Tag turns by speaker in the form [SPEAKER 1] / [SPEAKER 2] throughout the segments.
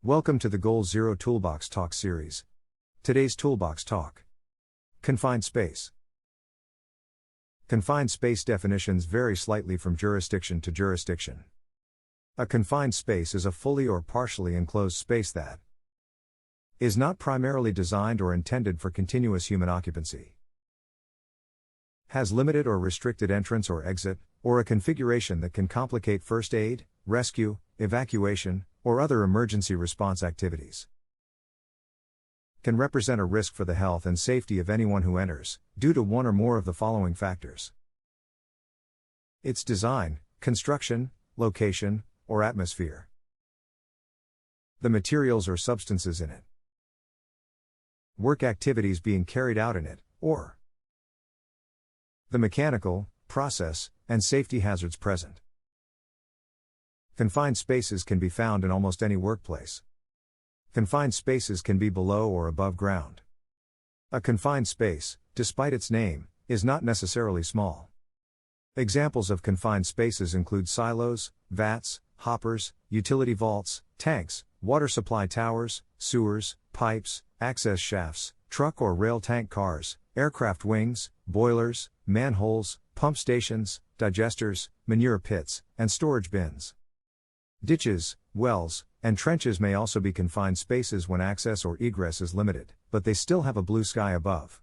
[SPEAKER 1] Welcome to the GoalZero Toolbox Talk series. Today's Toolbox Talk. Confined space. Confined space definitions vary slightly from jurisdiction to jurisdiction. A confined space is a fully or partially enclosed space that is not primarily designed or intended for continuous human occupancy, has limited or restricted entrance or exit, or a configuration that can complicate first aid, rescue, evacuation, or other emergency response activities. Can represent a risk for the health and safety of anyone who enters, due to one or more of the following factors: its design, construction, location, or atmosphere, the materials or substances in it, work activities being carried out in it, or the mechanical, process, and safety hazards present. Confined spaces can be found in almost any workplace. Confined spaces can be below or above ground. A confined space, despite its name, is not necessarily small. Examples of confined spaces include silos, vats, hoppers, utility vaults, tanks, water supply towers, sewers, pipes, access shafts, truck or rail tank cars, aircraft wings, boilers, manholes, pump stations, digesters, manure pits, and storage bins. Ditches, wells, and trenches may also be confined spaces when access or egress is limited, but they still have a blue sky above.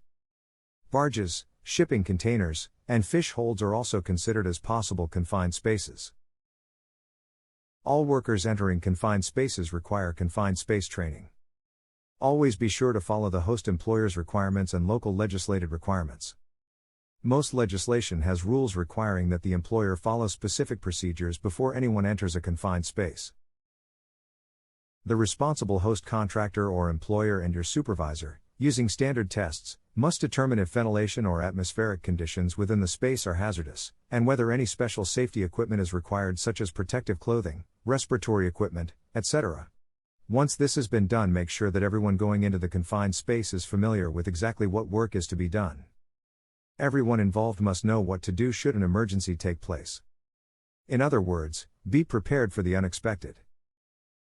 [SPEAKER 1] Barges, shipping containers, and fish holds are also considered as possible confined spaces. All workers entering confined spaces require confined space training. Always be sure to follow the host employer's requirements and local legislated requirements. Most legislation has rules requiring that the employer follow specific procedures before anyone enters a confined space. The responsible host contractor or employer and your supervisor, using standard tests, must determine if ventilation or atmospheric conditions within the space are hazardous, and whether any special safety equipment is required, such as protective clothing, respiratory equipment, etc. Once this has been done, make sure that everyone going into the confined space is familiar with exactly what work is to be done. Everyone involved must know what to do should an emergency take place. In other words, be prepared for the unexpected.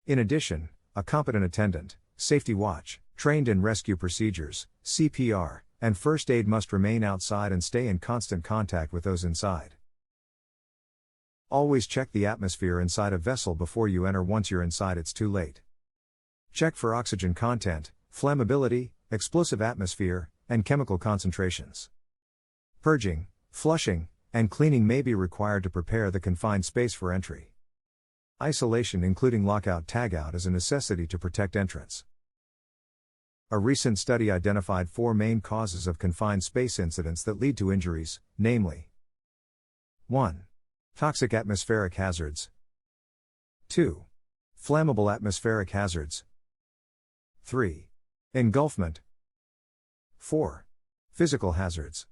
[SPEAKER 1] In addition, a competent attendant, safety watch, trained in rescue procedures, CPR, and first aid must remain outside and stay in constant contact with those inside. Always check the atmosphere inside a vessel before you enter. Once you're inside, it's too late. Check for oxygen content, flammability, explosive atmosphere, and chemical concentrations. Purging, flushing, and cleaning may be required to prepare the confined space for entry. Isolation, including lockout-tagout, is a necessity to protect entrance. A recent study identified 4 main causes of confined space incidents that lead to injuries, namely: 1. Toxic atmospheric hazards. 2. Flammable atmospheric hazards. 3. Engulfment. 4. Physical hazards.